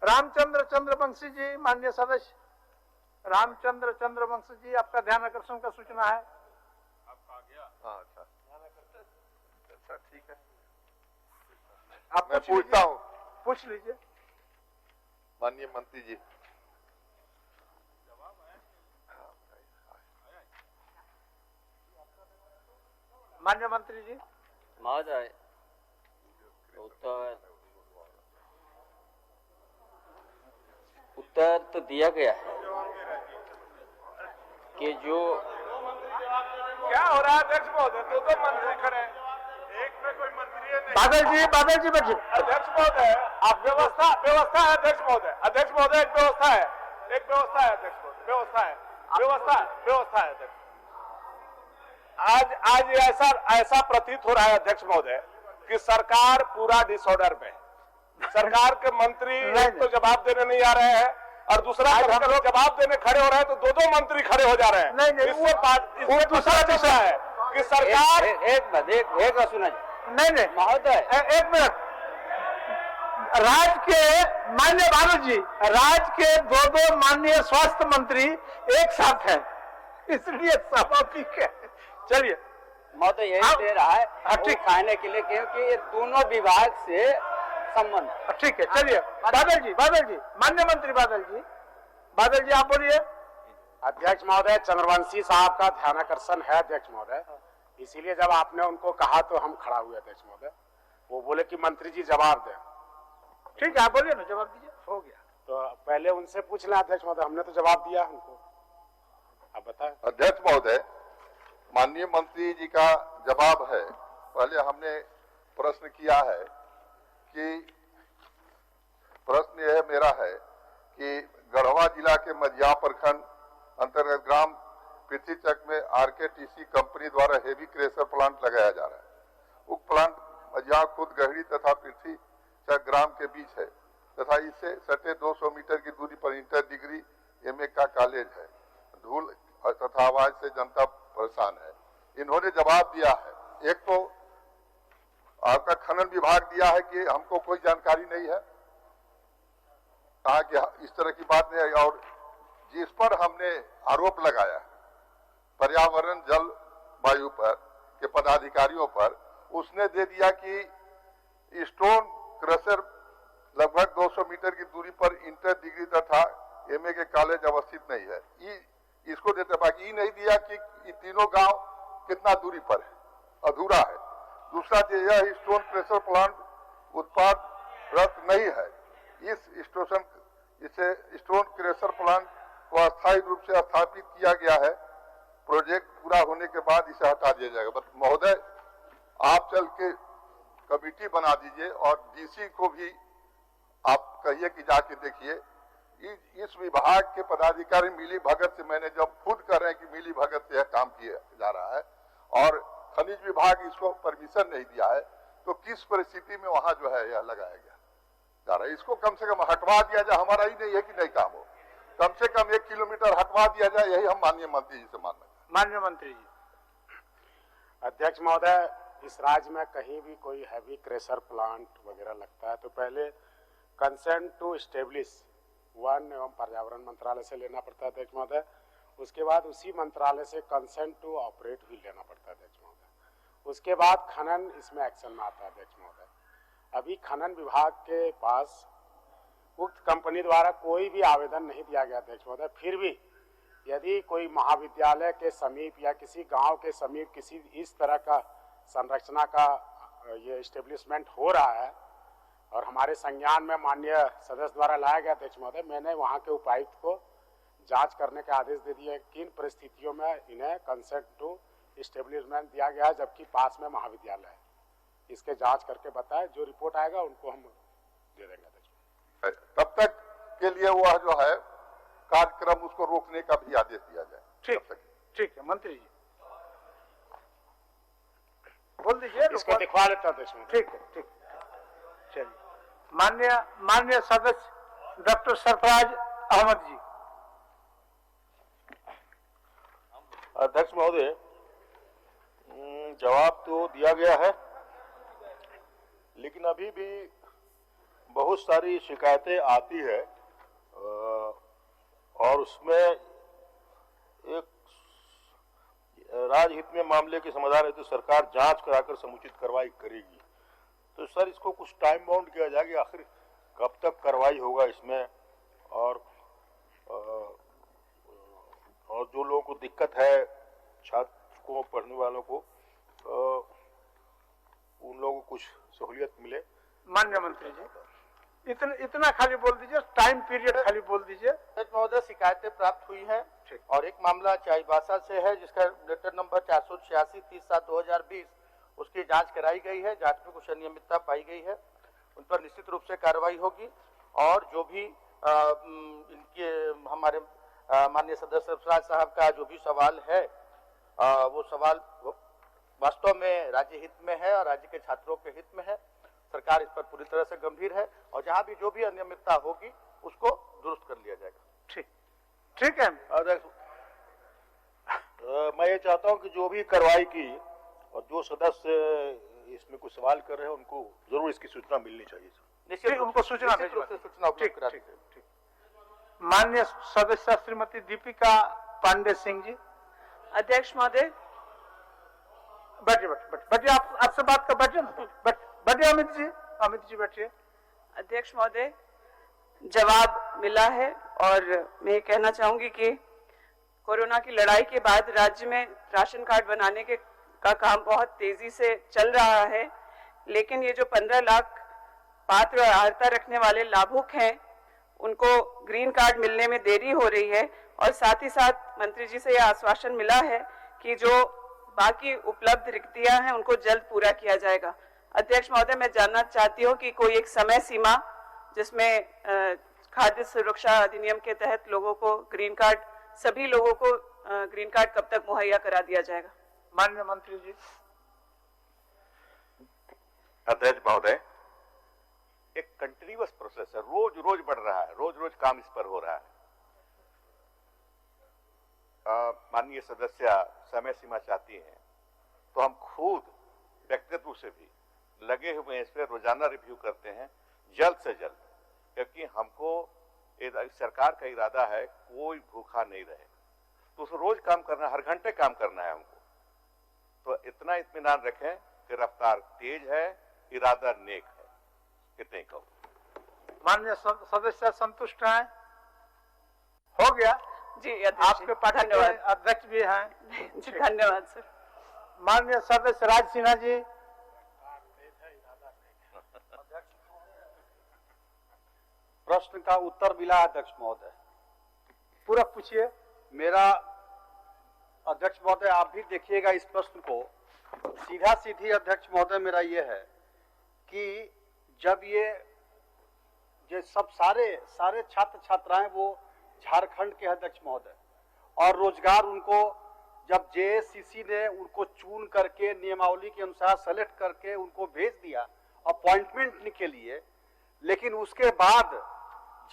रामचंद्र चंद्रवंशी जी, माननीय सदस्य रामचंद्र चंद्रवंशी जी, आपका ध्यान आकर्षण का सूचना है। आपका आ गया? हाँ, अच्छा ठीक है। आप मैं पूछता हूँ, पूछ लीजिए। माननीय मंत्री जी, माननीय मंत्री जी। महोदय, उत्तर तो दिया गया है कि जो क्या हो रहा है अध्यक्ष महोदय? दो मंत्री खड़े हैं, एक पे कोई मंत्री है नहीं। बादल जी बैठिए। अध्यक्ष महोदय, आप व्यवस्था है अध्यक्ष महोदय, एक व्यवस्था है अध्यक्ष महोदय, व्यवस्था है अध्यक्ष। आज ऐसा प्रतीत हो रहा है अध्यक्ष महोदय कि सरकार पूरा डिसऑर्डर में है। सरकार के मंत्री एक तो जवाब देने नहीं आ रहे हैं और दूसरा लोग जवाब देने खड़े हो रहे हैं तो दो मंत्री खड़े हो जा रहे हैं। इससे दूसरा विषय है कि सरकार एक सुना नहीं महोदय, एक मिनट। राज्य के माननीय बाबू जी, राज्य के दो माननीय स्वास्थ्य मंत्री एक साथ हैं, इसलिए स्वाभाविक है। चलिए महोदय, यही दे रहा है ठीक खाने के लिए, क्योंकि ये दोनों विभाग से संबंध। ठीक है, चलिए बादल जी, माननीय मंत्री बादल जी आप बोलिए। अध्यक्ष महोदय, चंद्रवंशी साहब का ध्यानाकर्षण है अध्यक्ष महोदय, इसीलिए जब आपने उनको कहा तो हम खड़ा हुए अध्यक्ष महोदय। वो बोले कि मंत्री जी जवाब दें। ठीक है, आप बोलिए ना, जवाब दीजिए। हो गया तो पहले उनसे पूछ लें अध्यक्ष महोदय, हमने तो जवाब दिया उनको, आप बताएं। अध्यक्ष महोदय, माननीय मंत्री जी का जवाब है। पहले हमने प्रश्न किया है कि प्रश्न यह मेरा है कि गढ़वा जिला के मझिया प्रखंड अंतर्गत ग्राम पृथ्वीचक में आरकेटीसी कंपनी द्वारा हेवी क्रेशर प्लांट लगाया जा रहा है। उक्त प्लांट मझिया खुद गहरी तथा पृथ्वीचक ग्राम के बीच है तथा इससे सटे 200 मीटर की दूरी पर इंटर डिग्री एमए का कॉलेज है। धूल तथा आवाज से जनता परेशान है। इन्होंने जवाब दिया है, एक तो आपका खनन विभाग दिया है कि हमको कोई जानकारी नहीं है, कहा कि इस तरह की बात नहीं है, और जिस पर हमने आरोप लगाया पर्यावरण जल वायु पर के पदाधिकारियों पर, उसने दे दिया कि स्टोन क्रशर लगभग 200 मीटर की दूरी पर इंटर डिग्री तथा एमए के कॉलेज अवस्थित नहीं है। इसको देते, बाकी नहीं दिया कि ये तीनों गांव कितना दूरी पर है, अधूरा है। दूसरा चीज यह स्टोन प्रेशर प्लांट उत्पादरत नहीं है। इसे स्टोन क्रेशर प्लांट को अस्थायी रूप से स्थापित किया गया है। प्रोजेक्ट पूरा होने के बाद इसे हटा दिया जाएगा। बस महोदय, आप चल के कमेटी बना दीजिए और डीसी को भी आप कहिए कि जाके देखिए। इस विभाग के पदाधिकारी मिली भगत से, मैंने जब खुद कर रहे हैं कि मिली भगत से यह काम किया जा रहा है और खनिज विभाग इसको परमिशन नहीं दिया है, तो किस परिस्थिति में वहां जो है यह लगाया गया जा रहा है। इसको कम से कम हटवा दिया जाए। हमारा ही नहीं है कि नहीं काम हो, कम से कम 1 किलोमीटर हटवा दिया जाए, यही हम माननीय मंत्री जी से मानना है। माननीय मंत्री जी। अध्यक्ष महोदय, इस राज्य में कहीं भी कोई हैवी क्रेशर प्लांट वगैरह लगता है तो पहले कंसेंट टू स्टेब्लिश वन एवं पर्यावरण मंत्रालय से लेना पड़ता है अध्यक्ष महोदय। उसके बाद उसी मंत्रालय से कंसेंट टू ऑपरेट भी लेना पड़ता है अध्यक्ष महोदय। उसके बाद खनन इसमें एक्शन में आता है अध्यक्ष महोदय। अभी खनन विभाग के पास उक्त कंपनी द्वारा कोई भी आवेदन नहीं दिया गया अध्यक्ष महोदय। फिर भी यदि कोई महाविद्यालय के समीप या किसी गांव के समीप किसी इस तरह का संरचना का ये एस्टेब्लिशमेंट हो रहा है और हमारे संज्ञान में माननीय सदस्य द्वारा लाया गया अध्यक्ष महोदय, मैंने वहां के उपायुक्त को जांच करने के आदेश दे दिए किन परिस्थितियों में इन्हें कंसेंट टू एस्टेब्लिशमेंट दिया गया है, जबकि पास में महाविद्यालय है। इसके जांच करके बताए, जो रिपोर्ट आएगा उनको हम दे देंगे अध्यक्ष। तब तक के लिए वह जो है कार्यक्रम उसको रोकने का भी आदेश दिया जाए। ठीक है मंत्री जी बोल दीजिए। इसको दिखवा लेता हूं इसमें। ठीक है चलिए। माननीय सदस्य डॉक्टर सरफराज अहमद जी। अध्यक्ष महोदय, जवाब तो दिया गया है, लेकिन अभी भी बहुत सारी शिकायतें आती है और उसमें एक राजहित में मामले के समाधान हेतु सरकार जांच कराकर समुचित कार्रवाई करेगी। तो सर, इसको कुछ टाइम बाउंड किया जाए कि आखिर कब तक कार्रवाई होगा इसमें, और जो लोगों को दिक्कत है, छात्र को, पढ़ने वालों को, उन लोगों को कुछ सहूलियत मिले। माननीय मंत्री जी इतना खाली बोल दीजिए, टाइम पीरियड खाली बोल दीजिए। महोदय, शिकायतें प्राप्त हुई हैं और एक मामला चाईबासा से है जिसका लेटर नंबर 486 30/7/2020 उसकी जांच कराई गई है। जांच में कुछ अनियमितता पाई गई है, उन पर निश्चित रूप से कार्रवाई होगी। और जो भी इनके हमारे माननीय सदस्य सरफराज साहब का जो भी सवाल है वो सवाल वास्तव में राज्य हित में है और राज्य के छात्रों के हित में है। सरकार इस पर पूरी तरह से गंभीर है और जहां भी जो भी अनियमितता होगी उसको दुरुस्त कर लिया जाएगा। ठीक है अध्यक्ष, मैं ये चाहता हूं कि जो भी कार्रवाई की और जो सदस्य इसमें कुछ सवाल कर रहे हैं उनको जरूर इसकी सूचना मिलनी चाहिए। निश्चित उनको सूचना उपलब्ध करा दी जाए। माननीय सदस्य श्रीमती दीपिका पांडे सिंह जी। अध्यक्ष महोदय, बैठिए आप आपसे बात कर बैठिए अमित जी बैठिए। अध्यक्ष महोदय, जवाब मिला है और मैं कहना चाहूंगी कि कोरोना की लड़ाई के बाद राज्य में राशन कार्ड बनाने का काम बहुत तेजी से चल रहा है, लेकिन ये जो 15 लाख पात्र और अर्हता रखने वाले लाभुक हैं उनको ग्रीन कार्ड मिलने में देरी हो रही है। और साथ ही साथ मंत्री जी से यह आश्वासन मिला है कि जो बाकी उपलब्ध रिक्तियां हैं उनको जल्द पूरा किया जाएगा। अध्यक्ष महोदय, मैं जानना चाहती हूं कि कोई एक समय सीमा जिसमें खाद्य सुरक्षा अधिनियम के तहत लोगों को ग्रीन कार्ड, सभी लोगों को ग्रीन कार्ड कब तक मुहैया करा दिया जाएगा? माननीय मंत्री जी। अध्यक्ष महोदय, एक कंटिन्यूअस प्रोसेस है, रोज रोज बढ़ रहा है, रोज रोज काम इस पर हो रहा है। माननीय सदस्य समय सीमा चाहती हैं तो हम खुद व्यक्तिगत रूप से भी लगे हुए हैं, इस पर रोजाना रिव्यू करते हैं जल्द से जल्द, क्योंकि हमको सरकार का इरादा है कोई भूखा नहीं रहे, तो उस रोज काम करना, हर घंटे काम करना है हमको। तो इतना इत्मीनान रखें कि रफ्तार तेज है, इरादा नेक है। कितने कहो। माननीय सदस्य संतुष्ट हैं? हो गया जी। आपके पार्टी के अध्यक्ष भी हैं। जी धन्यवाद सर। माननीय सदस्य राज सिन्हा जी। प्रश्न का उत्तर मिला अध्यक्ष महोदय। पूरा पूछिए। मेरा अध्यक्ष महोदय, आप भी देखिएगा इस प्रश्न को। सीधा सीधी अध्यक्ष महोदय मेरा ये है कि जब ये सब सारे छात्र छात्राएं वो झारखंड के अध्यक्ष महोदय, और रोजगार उनको जब जेएससीसी ने उनको चुन करके नियमावली के अनुसार सेलेक्ट करके उनको भेज दिया अपॉइंटमेंट के लिए, लेकिन उसके बाद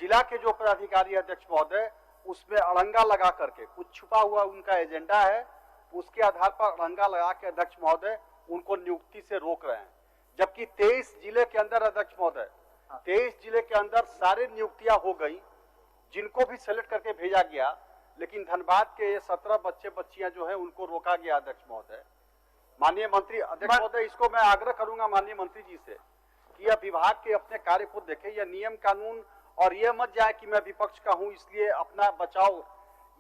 जिला के जो पदाधिकारी अध्यक्ष महोदय उसमें अड़ंगा लगा करके, कुछ छुपा हुआ उनका एजेंडा है, उसके आधार पर अड़ंगा लगा के अध्यक्ष महोदय उनको नियुक्ति से रोक रहे हैं। जबकि 23 जिले के अंदर अध्यक्ष महोदय, 23 जिले के अंदर सारे नियुक्तियां हो गई, जिनको भी सेलेक्ट करके भेजा गया, लेकिन धनबाद के ये 17 बच्चे बच्चियां जो है उनको रोका गया अध्यक्ष महोदय। माननीय मंत्री अध्यक्ष महोदय, इसको मैं आग्रह करूंगा माननीय मंत्री जी से कि यह विभाग के अपने कार्य को देखें, यह नियम कानून, और यह मत जाए कि मैं विपक्ष का हूं इसलिए अपना बचाव।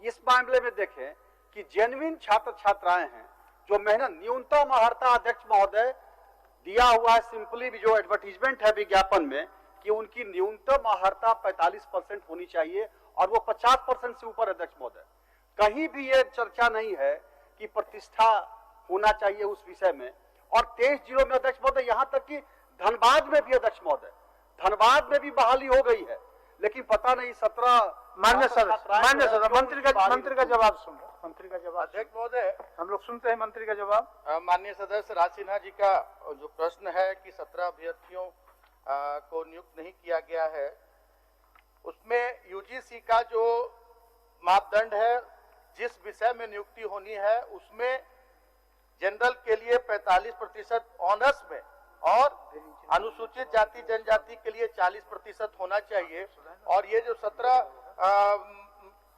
इस मामले में देखें कि जेन्युइन छात्र छात्राएं हैं जो मेहनत, न्यूनतम अर्हता अध्यक्ष महोदय दिया हुआ है, सिंपली जो एडवर्टीजमेंट है विज्ञापन में कि उनकी न्यूनतम अर्हता 45% होनी चाहिए और वो 50% से ऊपर अध्यक्ष महोदय। कहीं भी ये चर्चा नहीं है कि प्रतिष्ठा होना चाहिए उस विषय में। और 23 जिलों में अध्यक्ष महोदय, यहाँ तक कि धनबाद में भी अध्यक्ष महोदय, धनबाद में भी बहाली हो गई है, लेकिन पता नहीं 17 मान्य सदस्य मंत्री का जवाब सुन रहे, मंत्री का जवाब। अध्यक्ष महोदय, हम लोग सुनते हैं मंत्री का जवाब। माननीय सदस्य राज सिन्हा जी का जो प्रश्न है कि 17 अभ्यर्थियों को नियुक्त नहीं किया गया है, उसमें यूजीसी का जो मापदंड है, जिस विषय में नियुक्ति होनी है उसमें जनरल के लिए 45% ऑनर्स में और अनुसूचित जाति जनजाति के लिए 40% होना चाहिए। और ये जो 17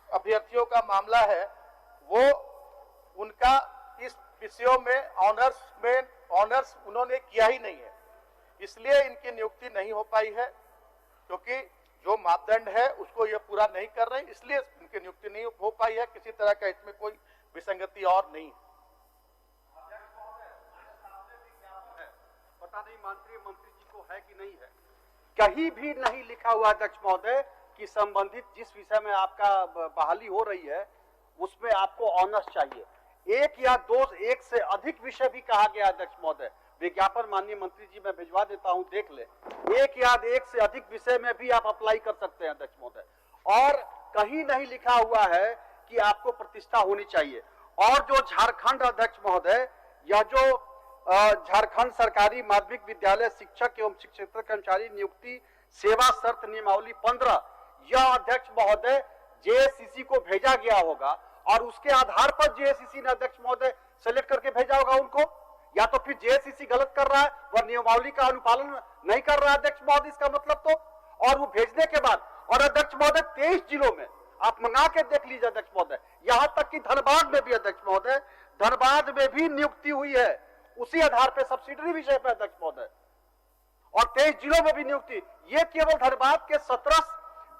अभ्यर्थियों का मामला है वो उनका इस विषयों में ऑनर्स उन्होंने किया ही नहीं है, इसलिए इनकी नियुक्ति नहीं हो पाई है, क्योंकि जो मापदंड है उसको ये पूरा नहीं कर रहे, इसलिए इनकी नियुक्ति नहीं हो पाई है। किसी तरह का इसमें कोई विसंगति और नहीं। पता नहीं मंत्री जी को है कि नहीं है, कहीं भी नहीं लिखा हुआ अध्यक्ष महोदय कि संबंधित जिस विषय में आपका बहाली हो रही है उसमें आपको ऑनर्स चाहिए। एक से अधिक विषय भी कहा गया अध्यक्ष महोदय, विज्ञापन माननीय मंत्री जी मैं भिजवा देता हूं, देख ले। एक से अधिक विषय में भी आप अप्लाई कर सकते हैं अध्यक्ष महोदय, और कहीं नहीं लिखा हुआ है कि आपको प्रतिष्ठा होनी चाहिए। और जो झारखंड अध्यक्ष महोदय, यह जो झारखंड सरकारी माध्यमिक विद्यालय शिक्षक एवं शिक्षकेतर कर्मचारी नियुक्ति सेवा शर्त नियमावली 15, यह अध्यक्ष महोदय जेएससीसी को भेजा गया होगा और उसके आधार पर जेएससीसी ने अध्यक्ष महोदय सेलेक्ट करके भेजा होगा उनको, या तो फिर जेएससीसी गलत कर रहा है, वह नियमावली का अनुपालन नहीं कर रहा है अध्यक्ष महोदय, इसका मतलब तो। और वो भेजने के बाद, और अध्यक्ष महोदय 23 जिलों में आप मंगा के देख लीजिए अध्यक्ष महोदय, यहां तक कि धनबाद में भी अध्यक्ष महोदय, धनबाद में भी नियुक्ति हुई है उसी आधार पे सब्सिडरी विषय पे अध्यक्ष महोदय, और 23 जिलों में भी नियुक्ति। ये केवल धनबाद के 17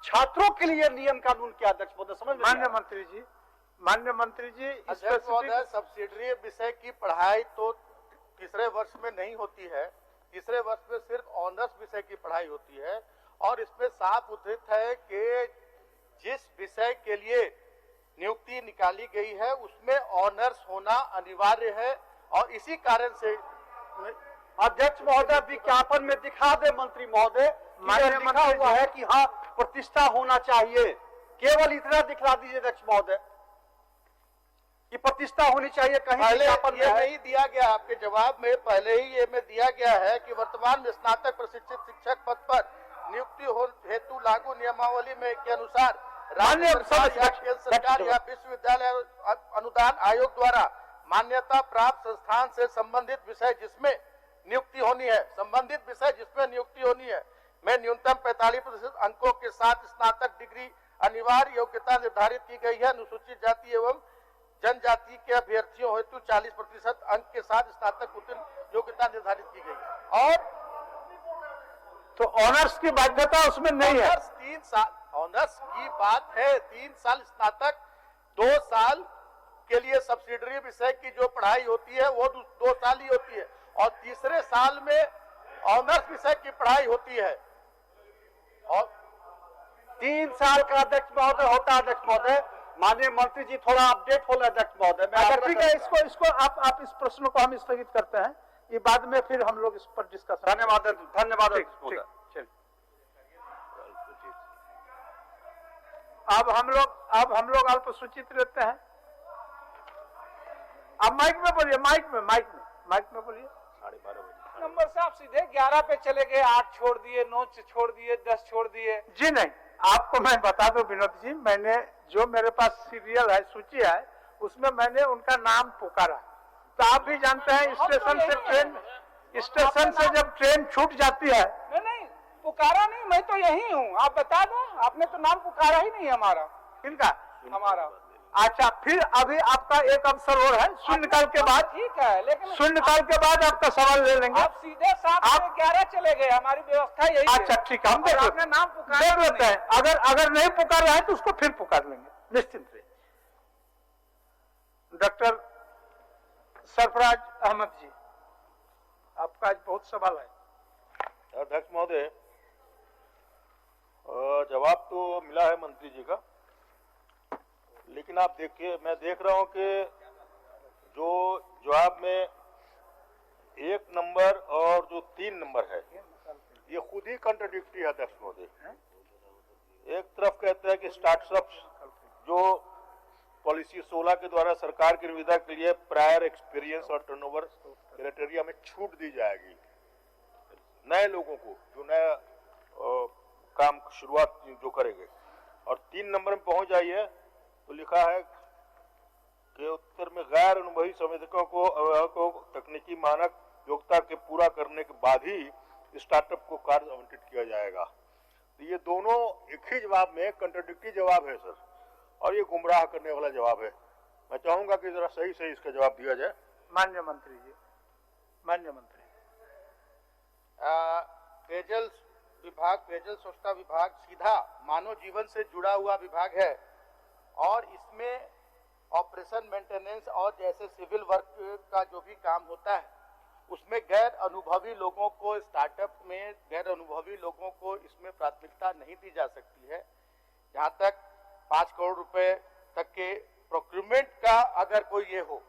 छात्रों के लिए नियम कानून के अध्यक्ष महोदय, समझ में? माननीय मंत्री जी अध्यक्ष महोदय, सब्सिडरी विषय की पढ़ाई तो तीसरे वर्ष में नहीं होती है, तीसरे वर्ष में सिर्फ ऑनर्स विषय की पढ़ाई होती है। और इसमें साफ उद्धृत है कि जिस विषय के लिए नियुक्ति निकाली गई है उसमें ऑनर्स होना अनिवार्य है, और इसी कारण से अध्यक्ष महोदय विज्ञापन में दिखा दे मंत्री महोदय, लिखा हुआ है कि हाँ प्रतिष्ठा होना चाहिए, केवल इतना दिखला दीजिए अध्यक्ष महोदय कि प्रतिष्ठा होनी चाहिए। कहीं पहले ये नहीं दिया गया आपके जवाब में, पहले ही ये में दिया गया है कि वर्तमान में स्नातक प्रशिक्षित शिक्षक पद पर नियुक्ति हेतु लागू नियमावली में के अनुसार राज्य सरकार या विश्वविद्यालय अनुदान आयोग द्वारा मान्यता प्राप्त संस्थान से संबंधित विषय जिसमें नियुक्ति होनी है, संबंधित विषय जिसमें नियुक्ति होनी है में न्यूनतम 45% अंकों के साथ स्नातक डिग्री अनिवार्य योग्यता निर्धारित की गई है। अनुसूचित जाति एवं जनजाति के अभ्यर्थियों हेतु 40% अंक के साथ स्नातक उत्तीर्ण योग्यता निर्धारित की गई है। और तो ऑनर्स की बाध्यता उसमें नहीं है। 3 साल ऑनर्स की बात है, 3 साल स्नातक, 2 साल के लिए सब्सिडरी विषय की जो पढ़ाई होती है वो 2 साल ही होती है, और तीसरे साल में ऑनर्स विषय की पढ़ाई होती है। और 3 साल का अध्यक्ष महोदय होता है अध्यक्ष महोदय। माननीय मंत्री जी थोड़ा अपडेट हो अध्यक्ष महोदय। ठीक है, इसको आप इस प्रश्न को हम स्थगित करते हैं, ये बाद में फिर हम लोग इस पर डिस्कस। धन्यवाद अब हम लोग अल्प सूचित रहते हैं। अब माइक में बोलिए, माइक में बोलिए। 12:30 बजे नंबर साहब सीधे 11 पे चले गए, 8 छोड़ दिए, 9 छोड़ दिए, 10 छोड़ दिए। जी नहीं, आपको मैं बता दूं विनोद जी, मैंने जो मेरे पास सीरियल है, सूची है, उसमें मैंने उनका नाम पुकारा। तो आप भी जानते हैं स्टेशन से जब ट्रेन छूट जाती है। नहीं पुकारा नहीं, मैं तो यही हूँ, आप बता दो, आपने तो नाम पुकारा ही नहीं हमारा। किनका? हमारा। अच्छा, फिर अभी आपका एक अवसर और है, शून्यकाल के बाद। ठीक है, लेकिन शून्यकाल के बाद आपका सवाल ले लेंगे। आप सीधे 7 से 11 चले गए, हमारी व्यवस्था यही है। अच्छा ठीक है, हम देख आपने नाम पुकार लेते हैं। अगर नहीं पुकार रहा है तो उसको फिर पुकार लेंगे, निश्चिंत रहिए। डॉक्टर सरफराज अहमद जी, आपका आज बहुत सवाल है। अध्यक्ष महोदय, जवाब तो मिला है मंत्री जी का, लेकिन आप देखिए, मैं देख रहा हूं कि जो जवाब में 1 नंबर और जो 3 नंबर है, ये खुद ही कंट्राडिक्टरी है अध्यक्ष महोदय। एक तरफ कहते हैं कि स्टार्टअप्स जो पॉलिसी 16 के द्वारा सरकार की निविदा के लिए प्रायर एक्सपीरियंस और टर्नओवर क्राइटेरिया में छूट दी जाएगी नए लोगों को जो नया काम शुरुआत जो करेंगे। और 3 नंबर में पहुंच जाइए तो लिखा है कि उत्तर में गैर अनुभवी संवेदकों को तकनीकी मानक योग्यता के पूरा करने के बाद ही स्टार्टअप को कार्य आवंटित किया जाएगा। तो ये दोनों एक ही जवाब में कंट्राडिक्टरी जवाब है सर, और ये गुमराह करने वाला जवाब है। मैं चाहूंगा कि जरा सही सही इसका जवाब दिया जाए। माननीय मंत्री जी, माननीय मंत्री, पेयजल विभाग, पेयजल स्वच्छता विभाग सीधा मानव जीवन से जुड़ा हुआ विभाग है और इसमें ऑपरेशन मेंटेनेंस और जैसे सिविल वर्क का जो भी काम होता है उसमें गैर अनुभवी लोगों को, स्टार्टअप में गैर अनुभवी लोगों को इसमें प्राथमिकता नहीं दी जा सकती है। जहां तक 5 करोड़ रुपए तक के प्रोक्यूरमेंट का अगर कोई ये हो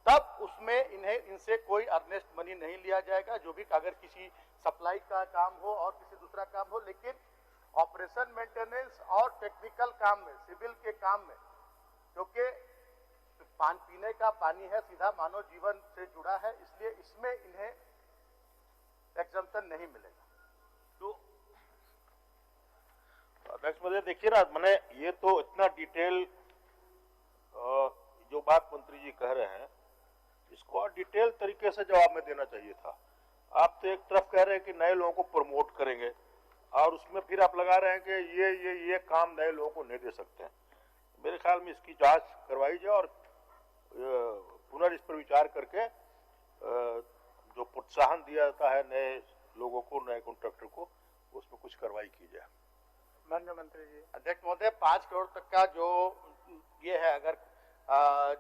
तब उसमें इनसे कोई अर्नेस्ट मनी नहीं लिया जाएगा। जो भी अगर किसी सप्लाई का काम हो और किसी दूसरा काम हो, लेकिन ऑपरेशन मेंटेनेंस और टेक्निकल काम में, सिविल के काम में, क्योंकि पीने का पानी है, सीधा मानव जीवन से जुड़ा है, इसलिए इसमें इन्हें एग्जम्पशन नहीं मिलेगा। तो अध्यक्ष महोदय देखिए ना, मैंने ये तो इतना डिटेल जो बात मंत्री जी कह रहे हैं इसको और डिटेल तरीके से जवाब में देना चाहिए था। आप तो एक तरफ कह रहे हैं कि नए लोगों को प्रमोट करेंगे और उसमें फिर आप लगा रहे हैं कि ये काम नए लोगों को नहीं दे सकते हैं। मेरे ख्याल में इसकी जांच करवाई जाए और पुनः इस पर विचार करके जो प्रोत्साहन दिया जाता है नए लोगों को, नए कॉन्ट्रैक्टर को, उसमें कुछ कार्रवाई की जाए। माननीय मंत्री जी। अध्यक्ष महोदय, 5 करोड़ तक का जो ये है, अगर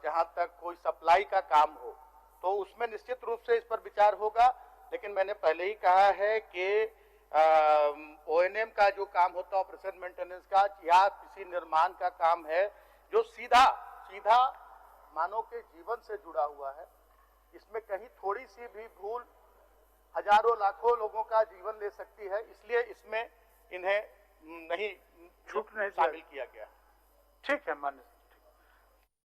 जहां तक कोई सप्लाई का काम हो तो उसमें निश्चित रूप से इस पर विचार होगा। लेकिन मैंने पहले ही कहा है कि ONM का जो काम होता है, ऑपरेशन मेंटेनेंस का, या किसी निर्माण का काम है जो सीधा मानव के जीवन से जुड़ा हुआ है, इसमें कहीं थोड़ी सी भी भूल हजारों लाखों लोगों का जीवन ले सकती है, इसलिए इसमें इन्हें नहीं छूट नहीं शामिल किया गया। ठीक है माननीय